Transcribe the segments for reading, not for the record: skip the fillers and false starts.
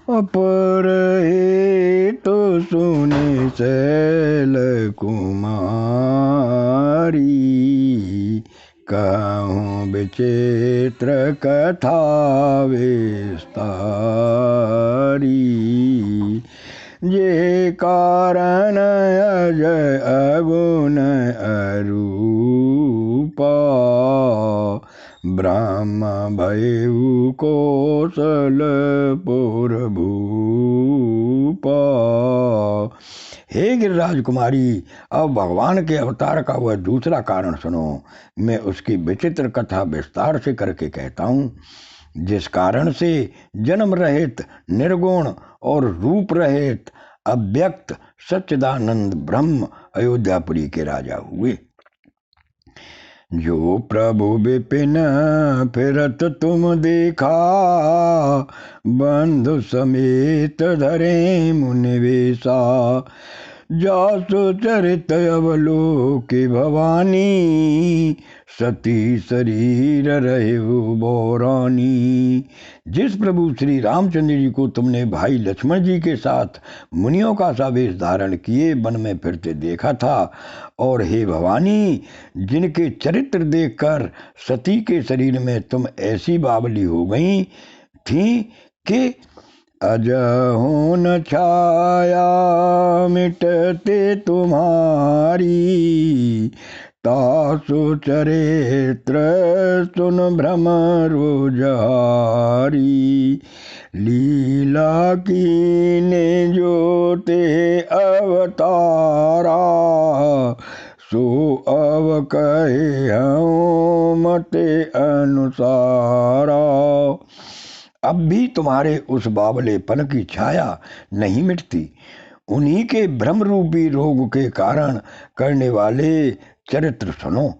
अपर हे तो सुने शैल कुमारी, कहूँ विचित्र कथा विस्तारी। जे कारण अजय अगुण अरूपा, ब्रह्म भयउ कौशलपुर भूपा। हे गिरिराज कुमारी, अब भगवान के अवतार का वह दूसरा कारण सुनो। मैं उसकी विचित्र कथा विस्तार से करके कहता हूँ, जिस कारण से जन्म रहित निर्गुण और रूप रहित अव्यक्त सच्चिदानंद ब्रह्म अयोध्यापुरी के राजा हुए। जो प्रभु विपिन फिरत तुम देखा, बंधु समेत धरे मुनि वेशा। जासु चरित अवलोकि भवानी, सती शरीर रहे बौरानी। जिस प्रभु श्री रामचंद्र जी को तुमने भाई लक्ष्मण जी के साथ मुनियों का सा वेश धारण किए वन में फिरते देखा था, और हे भवानी, जिनके चरित्र देखकर सती के शरीर में तुम ऐसी बावली हो गई थी कि अजहु न छाया मिटते तुम्हारी। तासु चरित्र सुन भ्रमरो जारी। लीला कीने जो ते अवतारा, सो अव कहे हूँ मते अनुसारा। अब भी तुम्हारे उस बावलेपन की छाया नहीं मिटती। उन्हीं के भ्रम रूपी रोग के कारण करने वाले चरित्र सुनो।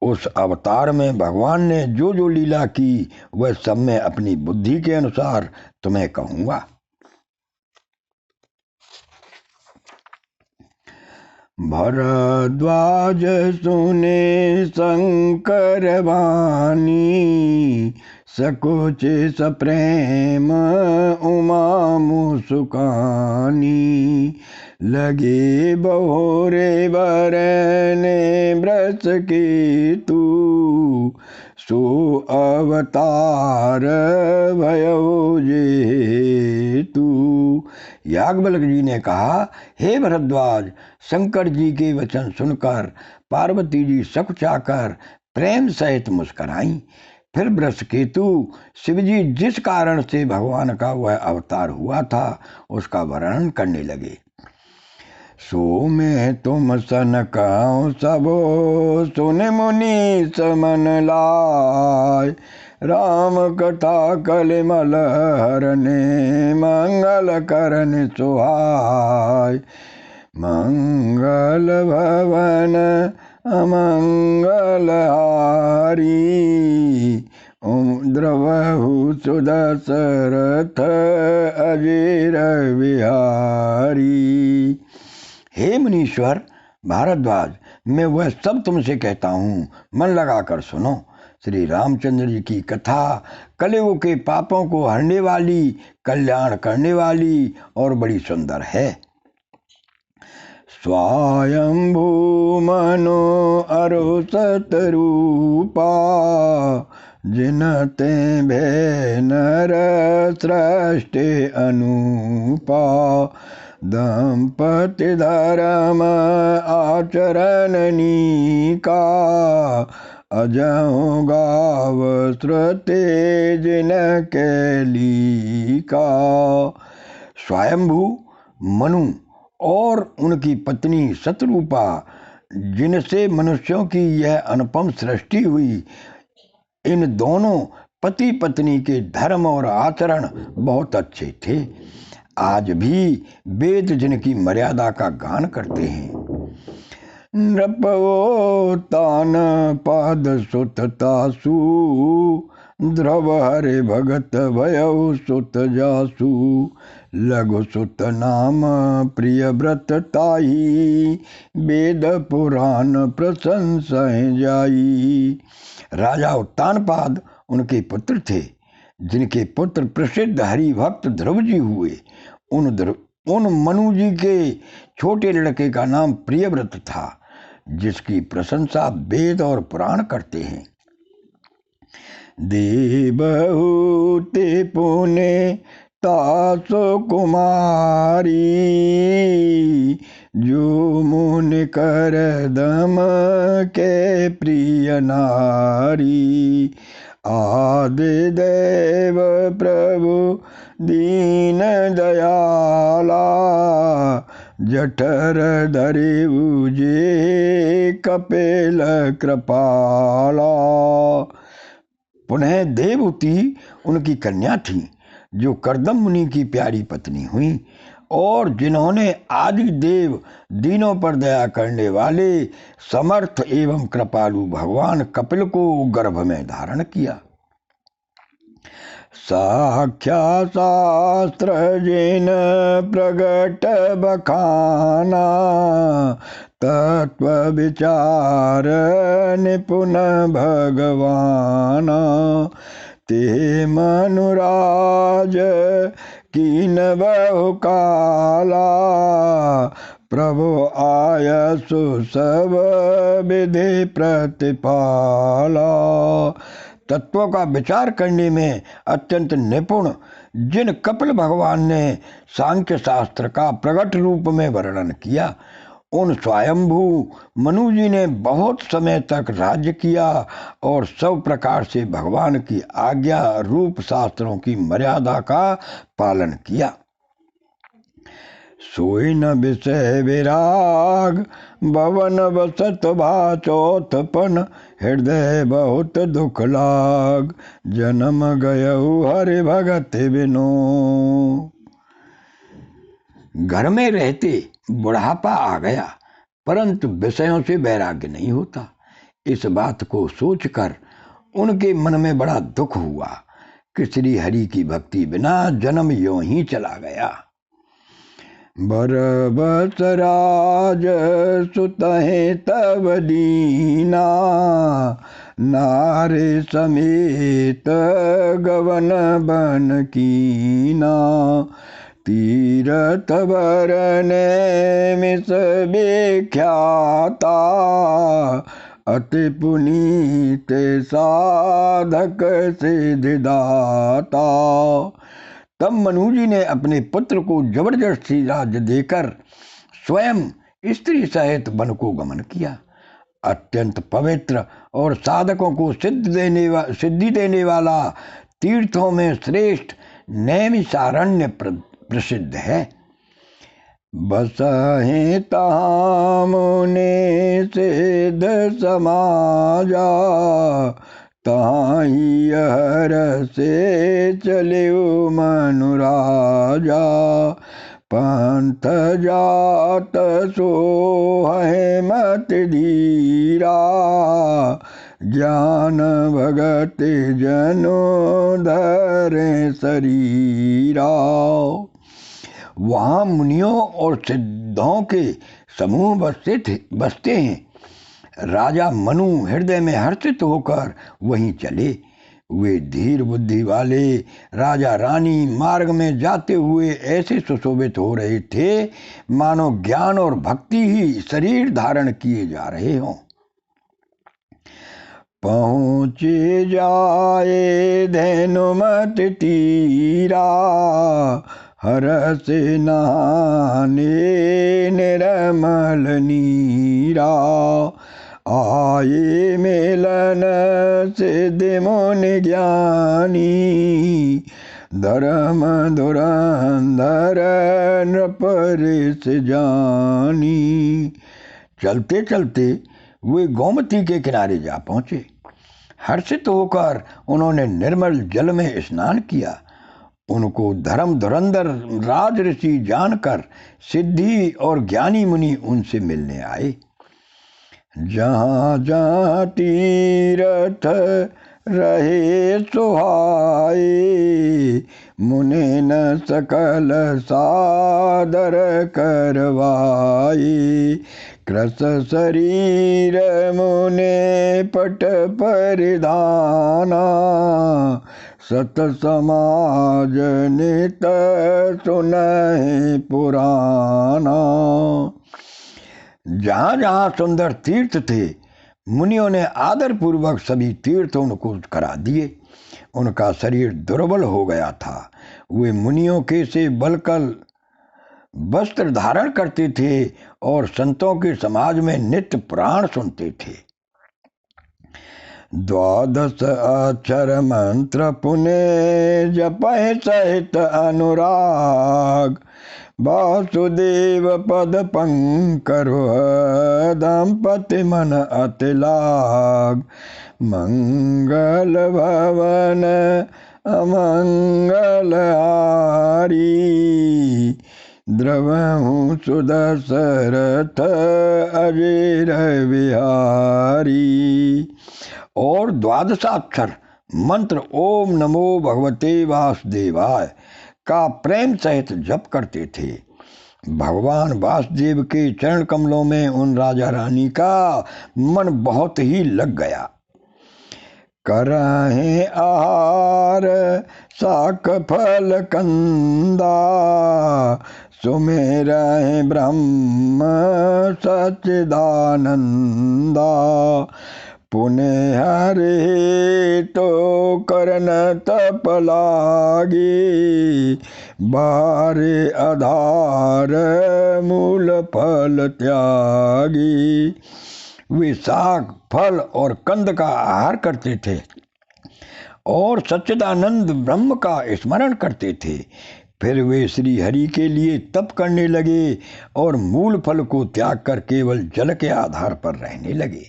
उस अवतार में भगवान ने जो जो लीला की, वह सब मैं अपनी बुद्धि के अनुसार तुम्हें कहूंगा। भरद्वाज सुने शंकर वाणी, सकुच सप्रेम उमा मुसुकानी। लगे बहुरे बरने व्रत के तू, सो अवतार भयो जे तू। याज्ञवल्क्य जी ने कहा, हे भरद्वाज, शंकर जी के वचन सुनकर पार्वती जी सकुचाकर प्रेम सहित मुस्कुराई। फिर वृषकेतु शिवजी जिस कारण से भगवान का वह अवतार हुआ था, उसका वर्णन करने लगे। सो में तुम सन कहूँ सबो, सुन मुनि समन लाय। राम कथा कलिमल हरने, मंगल करन सुहाय। मंगल भवन अमंगल हारी, द्रवहु सुदशरथ अजीर विहारी। हे मुनीश्वर भारद्वाज, मैं वह सब तुमसे कहता हूँ, मन लगाकर सुनो। श्री रामचंद्र जी की कथा कलियुग के पापों को हरने वाली, कल्याण करने वाली और बड़ी सुंदर है। स्वयंभू मनो अरुसत रूपा, जिनते भे नर सृष्टि अनूपा। दंपति धर्म आचरण नीका, अजहु गाव श्रुति जिन कैलिका। स्वयंभू मनु और उनकी पत्नी शतरूपा, जिनसे मनुष्यों की यह अनुपम सृष्टि हुई, इन दोनों पति पत्नी के धर्म और आचरण बहुत अच्छे थे। आज भी वेद जिनकी मर्यादा का गान करते हैं। नृपवो तान पाद सुत तासु, ध्रुव हरे भगत भयउ सुत जासु। लघु सुत नाम प्रिय व्रत ताही, वेद पुराण प्रशंसा जाई। राजा उत्तानपाद उनके पुत्र थे। जिनके पुत्र प्रसिद्ध हरि भक्त ध्रुव जी हुए, उन मनु जी के छोटे लड़के का नाम प्रियव्रत था, जिसकी प्रशंसा वेद और पुराण करते हैं। देवहूति पुण्य तासो कुमारी, जो मुनि कर दम के प्रिय नारी। आदि देव प्रभु दीन दयाला, जठर धरि उजे कपिल कृपाला। पुनः देवहूति उनकी कन्या थी, जो कर्दम मुनि की प्यारी पत्नी हुई, और जिन्होंने आदि देव दीनों पर दया करने वाले समर्थ एवं कृपालु भगवान कपिल को गर्भ में धारण किया। साख्या शास्त्र जिन प्रगट बखाना, तत्व विचार निपुण भगवाना। ते मनुराज कीन बहु काला, प्रभु आयसु सब विधि प्रतिपाला। तत्वों का विचार करने में अत्यंत निपुण जिन कपिल भगवान ने सांख्य शास्त्र का प्रकट रूप में वर्णन किया, उन स्वयंभू मनु जी ने बहुत समय तक राज्य किया और सब प्रकार से भगवान की आज्ञा रूप शास्त्रों की मर्यादा का पालन किया। सोई न विषय विराग, भवन बसत भाचौथपन, हृदय बहुत दुख लाग, जन्म गयऊ हरि भगत बिनो। घर में रहते बुढ़ापा आ गया, परंतु विषयों से वैराग्य नहीं होता। इस बात को सोचकर उनके मन में बड़ा दुख हुआ कि श्री हरि की भक्ति बिना जन्म यों ही चला गया। बरबस राज सुतहे तब दीना, नारे समेत गवन बन कीना। तीरथ बरने मिस विख्याता, अति पुनीत साधक सिद्धिदाता। तब मनु जी ने अपने पुत्र को जबरदस्ती राज्य देकर स्वयं स्त्री सहित वन को गमन किया। अत्यंत पवित्र और साधकों को सिद्धि देने वाला तीर्थों में श्रेष्ठ नैमिषारण्य प्रसिद्ध है। बसहि तहाँ मुनि सिद्ध समाजा, ताही हर से चले मनुराजा। पंथ जात सोहै मत धीरा, ज्ञान भगत जनो धरे शरीरा। वहाँ मुनियों और सिद्धों के समूह बसते हैं। राजा मनु हृदय में हर्षित होकर वहीं चले। वे धीर बुद्धि वाले राजा रानी मार्ग में जाते हुए ऐसे सुशोभित हो रहे थे मानो ज्ञान और भक्ति ही शरीर धारण किए जा रहे हों। पहुँचे जाए धनुमत तीरा, हरस नहाने निर्मल नीरा। आए मिलन सिद्धि मुनि ज्ञानी, धर्म धुरंधर नृप ऋष जानी। चलते चलते वे गोमती के किनारे जा पहुँचे। हर्षित होकर उन्होंने निर्मल जल में स्नान किया। उनको धर्म धुरंधर राज ऋषि जानकर सिद्धि और ज्ञानी मुनि उनसे मिलने आए। जहाँ जहाँ तीरथ रहे सुहाए, मुनि न सकल सादर करवाए। कृत शरीर मुने पट परिधाना, सत समाज नित सुनहि पुराना। जहाँ जहाँ सुंदर तीर्थ थे, मुनियों ने आदर पूर्वक सभी तीर्थ उनको करा दिए। उनका शरीर दुर्बल हो गया था। वे मुनियों के से बलकल वस्त्र धारण करते थे और संतों के समाज में नित्य पुराण सुनते थे। 12 अक्षर मंत्र पुने जपहि सहित अनुराग, वासुदेव पद पंकरो दंपति मन अति लाग। मंगल भवन अमंगल हारी, द्रवहूँ सुदशरथ अजीर विहारी। और 12 मंत्र ओम नमो भगवते वासुदेवाय का प्रेम सहित जप करते थे। भगवान वासुदेव के चरण कमलों में उन राजा रानी का मन बहुत ही लग गया। करहे आहार शाक फल कंदा, सुमेरहि ब्रह्म सच्चिदानंदा। पुण्य हरे तो करन तप लागी, बारे आधार मूल फल त्यागी। वे साग फल और कंद का आहार करते थे और सच्चिदानंद ब्रह्म का स्मरण करते थे। फिर वे श्री हरि के लिए तप करने लगे और मूल फल को त्याग कर केवल जल के आधार पर रहने लगे।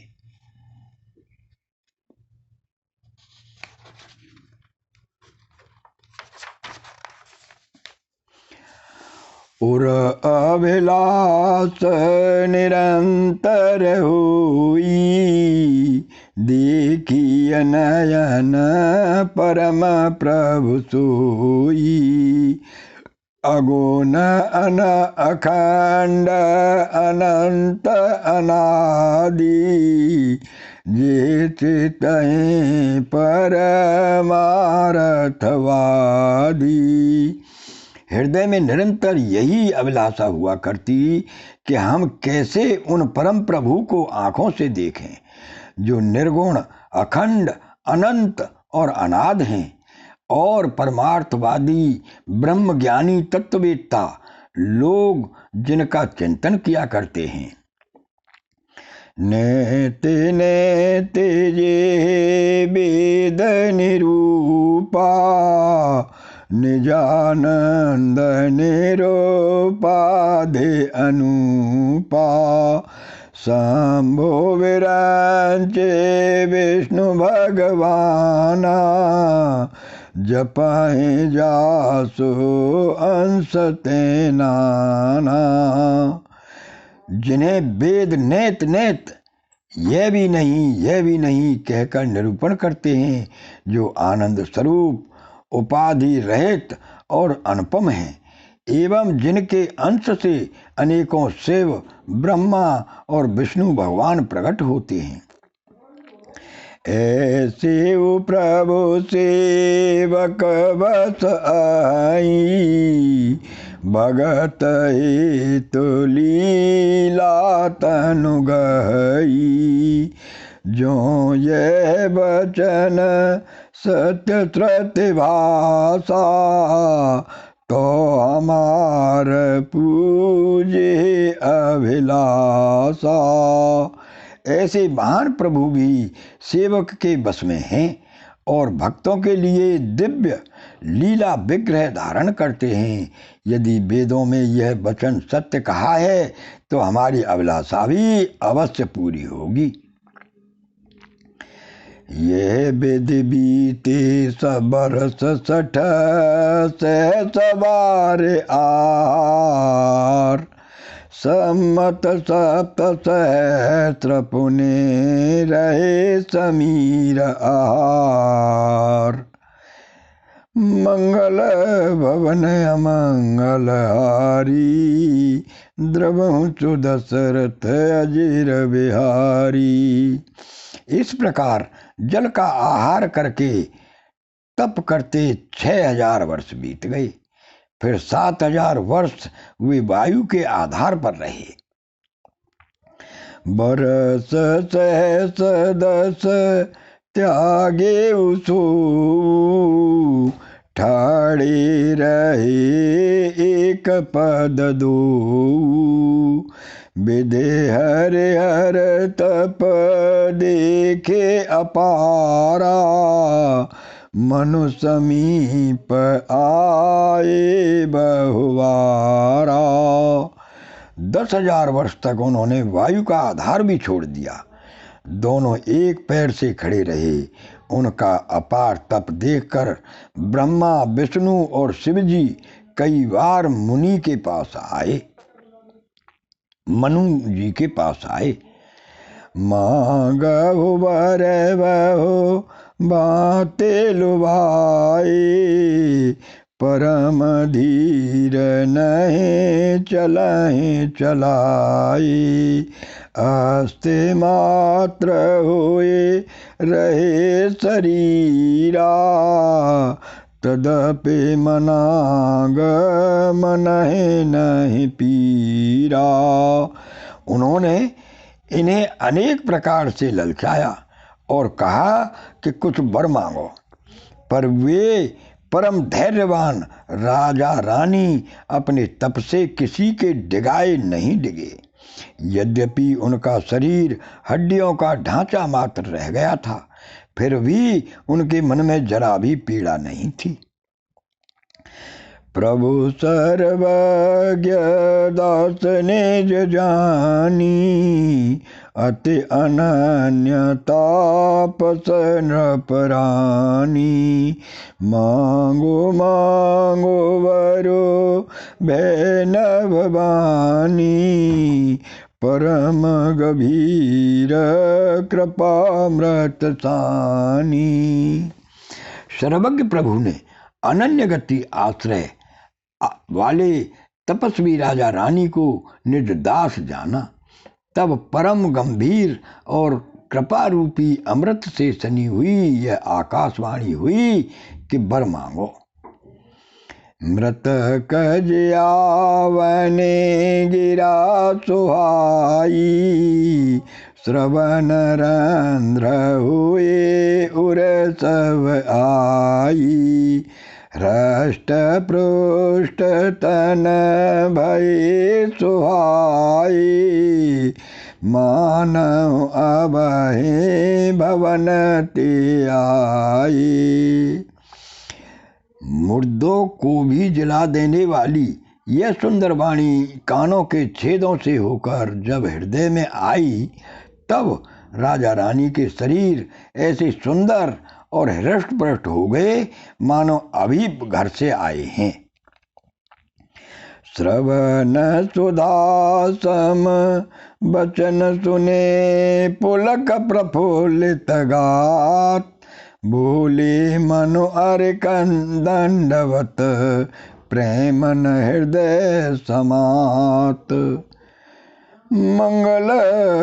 उर अभिलाष निरंतर हुई, देखिय नयन परम प्रभु सोई। अगुण अन अखंड अनंत अनादि, जे चितहि परमार्थवादी। हृदय में निरंतर यही अभिलाषा हुआ करती कि हम कैसे उन परम प्रभु को आंखों से देखें, जो निर्गुण अखंड अनंत और अनाद हैं और परमार्थवादी ब्रह्मज्ञानी तत्ववेत्ता लोग जिनका चिंतन किया करते हैं। नेति नेति जे वेद निरूपा, निजानंद निरोपाधि अनुपा। शंभो विरंचे विष्णु भगवाना, जपहि जासु अंश ते नाना। जिन्हें वेद नेत नेत यह भी नहीं कहकर निरूपण करते हैं, जो आनंद स्वरूप उपाधि रहित और अनुपम हैं, एवं जिनके अंश से अनेकों शिव ब्रह्मा और विष्णु भगवान प्रकट होते हैं। ऐसे प्रभु सेवक बस आई, भगत हेतु लीला तनु गई। जो ये वचन सत्य श्रुति भाषा, तो हमार पूजे अभिलाषा। ऐसे महान प्रभु भी सेवक के बस में हैं और भक्तों के लिए दिव्य लीला विग्रह धारण करते हैं। यदि वेदों में यह वचन सत्य कहा है तो हमारी अभिलाषा भी अवश्य पूरी होगी। यह वेद बीते सबरस 60 सवार आर, सम्मत 7 सहस्त्र पुने रहे समीर आहार। मंगल भवन अमंगल हारी, द्रवहु दशरथ अजीर बिहारी। इस प्रकार जल का आहार करके तप करते 6000 वर्ष बीत गए। फिर 7000 वर्ष वे वायु के आधार पर रहे। बरस सहस दस त्यागे उसो, ठाड़े रहे एक पद दो। विदे हर हर तप देखे अपारा, मनु समीप आए बहुवारा। 10,000 वर्ष तक उन्होंने वायु का आधार भी छोड़ दिया। दोनों एक पैर से खड़े रहे। उनका अपार तप देखकर ब्रह्मा, विष्णु और शिव जी कई बार मुनि के पास आए, मनु जी के पास आए। मांगहु वर बहो बाते लुभाए, परम धीर नहीं चलाए चलाए। आस्ते मात्र होए रहे शरीरा, तदपि मनाग मनहि नहीं पीरा। उन्होंने इन्हें अनेक प्रकार से ललचाया और कहा कि कुछ वर मांगो, पर वे परम धैर्यवान राजा रानी अपने तप से किसी के डिगाए नहीं डिगे। यद्यपि उनका शरीर हड्डियों का ढांचा मात्र रह गया था, फिर भी उनके मन में जरा भी पीड़ा नहीं थी। प्रभु सर्वज्ञ दास निज जानी, अति अनन्य तापस नृपरानी। मांगो मांगो वरो भय न भवानी, परम गभीर कृपामृत सानी। सर्वज्ञ प्रभु ने अनन्य गति आश्रय वाले तपस्वी राजा रानी को निज दास जाना। तब परम गंभीर और कृपा रूपी अमृत से सनी हुई यह आकाशवाणी हुई कि वर मांगो। मृतक जियावने गिरा सुहाई, श्रवण रंध्र हुए उर सब आई। हृष्ट पृष्ठ तन भय सुहाई, मानव अबहे भवन ते आई। मुर्दों को भी जला देने वाली यह सुंदर वाणी कानों के छेदों से होकर जब हृदय में आई, तब राजा रानी के शरीर ऐसे सुंदर और हृष्ट पुष्ट हो गए मानो अभी घर से आए हैं। श्रवण सुधा सम बचन सुने, पुलक प्रफुल्लित गात। बोले मनु अर दंडवत, प्रेमन हृदय समात। मंगल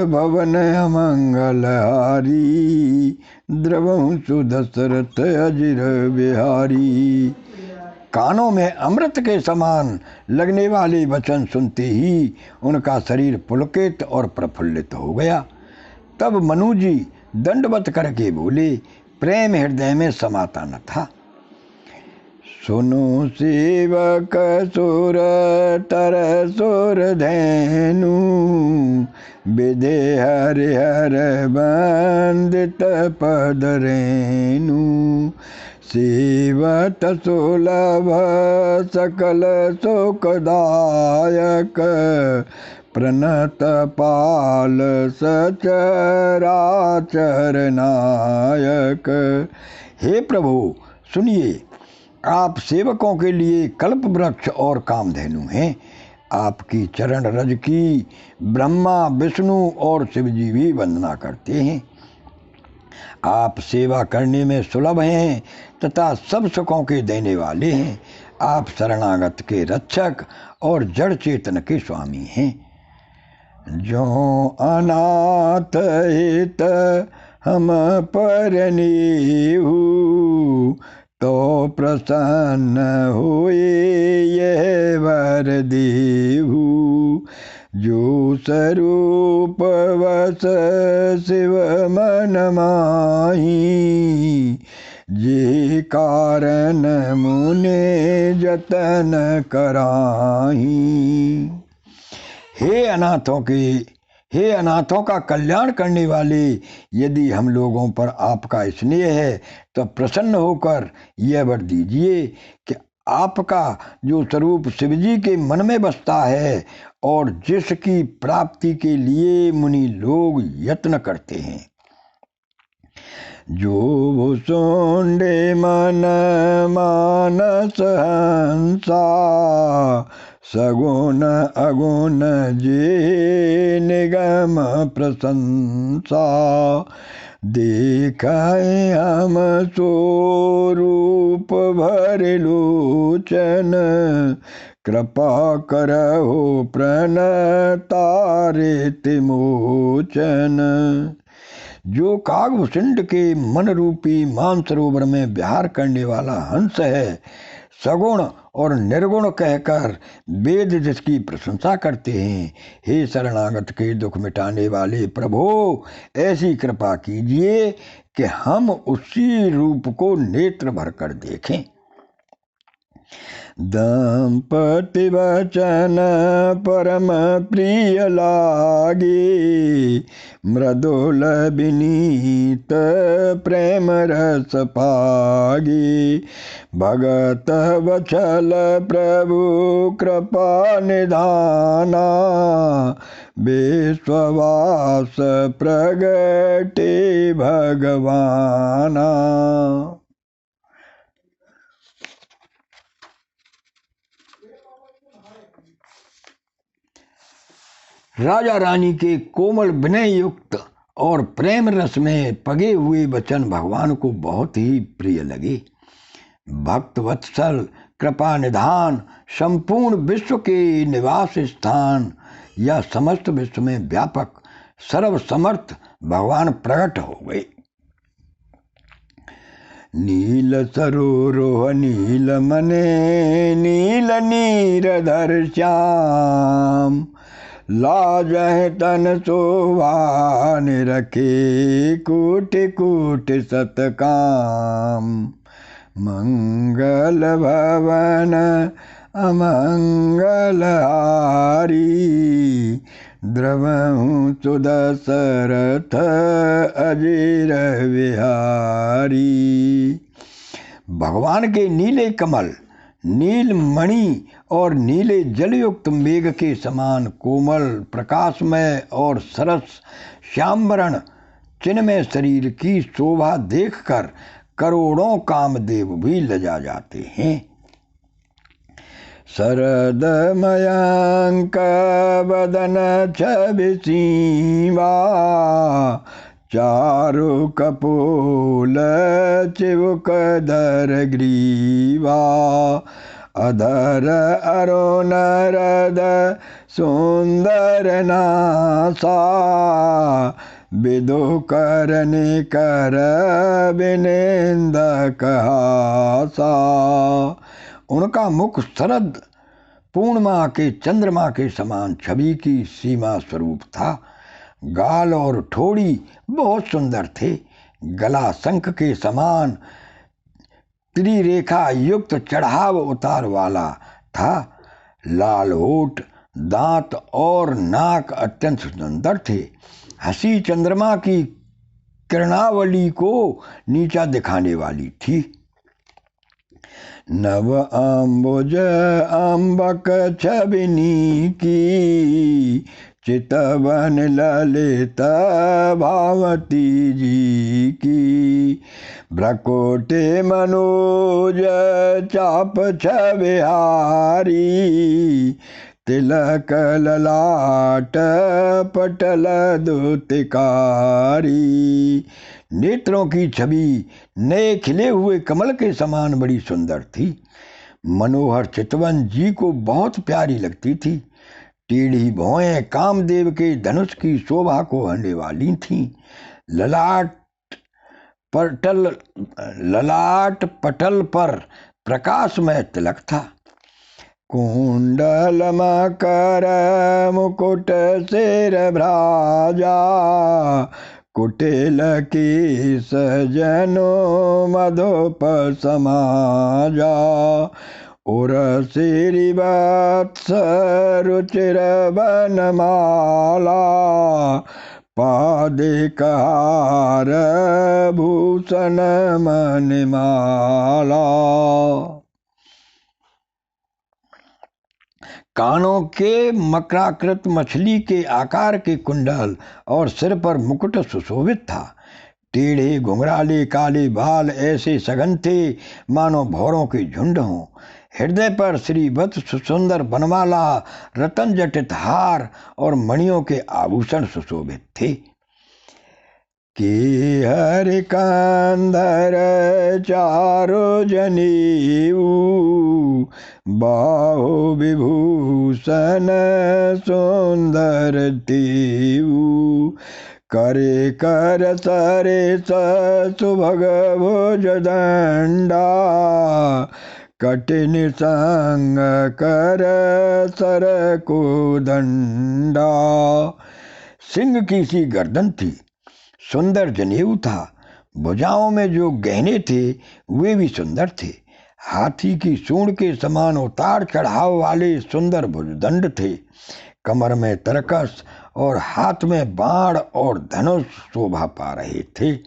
भवन अमंगल हारी, द्रवहु दशरथ अजीर बिहारी। कानों में अमृत के समान लगने वाले वचन सुनते ही उनका शरीर पुलकित और प्रफुल्लित हो गया। तब मनु जी दंडवत करके बोले, प्रेम हृदय में समाता न था। सुनो सेवक सुर तर सुर धैनु, विदे हरिहर बंदित पद रेनु। सेवत सुलभ सकल सुखदायक, प्रणत पाल सचराचर नायक। हे प्रभु सुनिए, आप सेवकों के लिए कल्प वृक्ष और कामधेनु हैं। आपकी चरण रज की ब्रह्मा, विष्णु और शिव जी भी वंदना करते हैं। आप सेवा करने में सुलभ हैं तथा सब सुखों के देने वाले हैं। आप शरणागत के रक्षक और जड़ चेतन के स्वामी हैं। जो अनाथ हित हम पर नीहू, तो प्रसन्न हुए यह वर देहू। जो स्वरूप वस शिव मन माही, जे कारण मुने जतन कराही। हे अनाथों का कल्याण करने वाले, यदि हम लोगों पर आपका स्नेह है तो प्रसन्न होकर यह वर दीजिए कि आपका जो स्वरूप शिवजी के मन में बसता है और जिसकी प्राप्ति के लिए मुनि लोग यत्न करते हैं। जो भुसुंडे मन मानस हंसा, सगुण अगुण जे निगम प्रशंसा। देखाए हम स्वरूप भर लोचन, कृपा करहो प्रणतारित मोचन। जो कागभूषुंड के मन रूपी मानसरोवर में विहार करने वाला हंस है, सगुण और निर्गुण कहकर वेद जिसकी प्रशंसा करते हैं। हे शरणागत के दुख मिटाने वाले प्रभु, ऐसी कृपा कीजिए कि हम उसी रूप को नेत्र भर कर देखें। दंपति वचन परम प्रिय लागे, मृदुल विनीत प्रेम रस पागे। भगत वचल प्रभु कृपा निधाना, विश्वास प्रगटे भगवाना। राजा रानी के कोमल विनय युक्त और प्रेम रस में पगे हुए वचन भगवान को बहुत ही प्रिय लगे। भक्त वत्सल, कृपा निधान, संपूर्ण विश्व के निवास स्थान या समस्त विश्व में व्यापक सर्व समर्थ भगवान प्रकट हो गए। नील सरोरोह नील मने, नील नीरधर श्याम। लाजह तन शोभा निरखे, कोटि कोटि सतकाम। मंगल भवन अमंगल हारी, द्रवहूँ सुदशरथ अजीर विहारी। भगवान के नीले कमल, नील मणि और नीले जलयुक्त मेघ के समान कोमल, प्रकाशमय और सरस श्यामवर्ण चिन्मय शरीर की शोभा देखकर करोड़ों कामदेव भी लजा जाते हैं। शरद मयंक बदन छवि सीमा, चारु कपोल चिबुक धर ग्रीवा। अधर अरुण रद सुंदर नासा, विदु करने कर विनिंद कहासा। उनका मुख शरद पूर्णिमा के चंद्रमा के समान छवि की सीमा स्वरूप था। गाल और ठोड़ी बहुत सुंदर थे। गला शंख के समान त्रिरेखा युक्त चढ़ाव उतार वाला था। लाल होठ, दांत और नाक अत्यंत सुंदर थे। हंसी चंद्रमा की किरणावली को नीचा दिखाने वाली थी। नव अम्बुज अम्बक छबिनी की, चितवन ललित भावती जी की। भ्रकुटे मनोज चाप छबिहारी, तिलक ललाट पटल दुतिकारी। नेत्रों की छवि नए खिले हुए कमल के समान बड़ी सुंदर थी। मनोहर चितवन जी को बहुत प्यारी लगती थी। टेढ़ी भौहें कामदेव के धनुष की शोभा को हरने वाली थीं। ललाट पटल पर प्रकाशमय तिलक था। कुंडल मकर मुकुट सिर भ्राजा, कुटिल की सजनो मधुप समाजा। उर्वशी वत्स रुचिर बनमाला, पादिकहार भूषण मणिमाला। कानों के मकराकृत मछली के आकार के कुंडल और सिर पर मुकुट सुशोभित था। टेढ़े घुंघराले काले बाल ऐसे सघन थे मानो भौरों के झुंड हों। हृदय पर श्रीवत्स सुंदर बनमाला, रतन जटित हार और मणियों के आभूषण सुशोभित थे। के हरि कंधर चारो जनेऊ, बाहु विभूषण सुंदर तेऊ। करे कर सरे सुभग भुज दंडा, कठिन संग कर सर को दंडा। सिंह की सी गर्दन थी, सुंदर जनेऊ था। भुजाओं में जो गहने थे वे भी सुंदर थे। हाथी की सूंड के समान उतार चढ़ाव वाले सुंदर भुजदंड थे। कमर में तरकस और हाथ में बाण और धनुष शोभा पा रहे थे।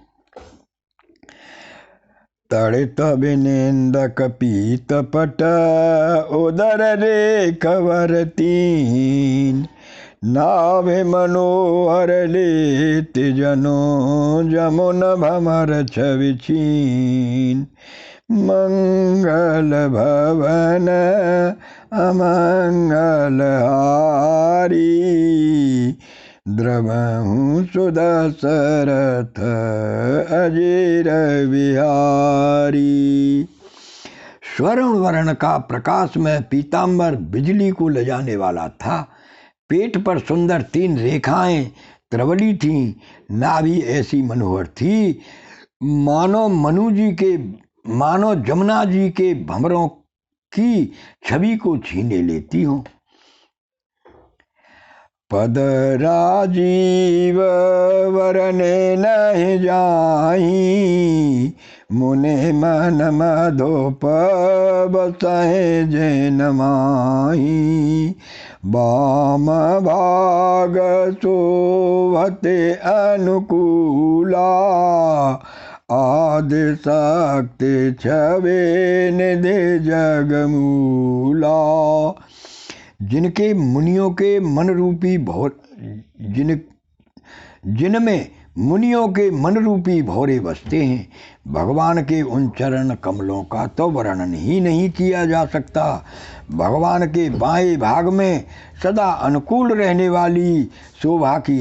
तड़ित विनिंदक पीत पट, उदर रेखवर तीन। नाभि मनोहर लेत जनो, जमुन भमर छवि छीन। मंगल भवन अमंगल हारी, द्रवहु सुदशरथ अजीर विहारी। स्वर्ण वर्ण का प्रकाश में पीताम्बर बिजली को ले जाने वाला था। पेट पर सुंदर 3 रेखाएं त्रवली थीं। नाभि ऐसी मनोहर थी मानो जमुना जी के भंवरों की छवि को छीने लेती हो। पद राजीव वरने नहीं जाही, मुने मन मधुप बसहे जैन माही। वाम भाग शोभते अनुकूला, आदि शक्ति छवे निधि जगमूला। जिनके मुनियों के मन रूपी जिनमें मुनियों के मन रूपी भौरे बसते हैं, भगवान के उन चरण कमलों का तो वर्णन ही नहीं किया जा सकता। भगवान के बाएं भाग में सदा अनुकूल रहने वाली शोभा की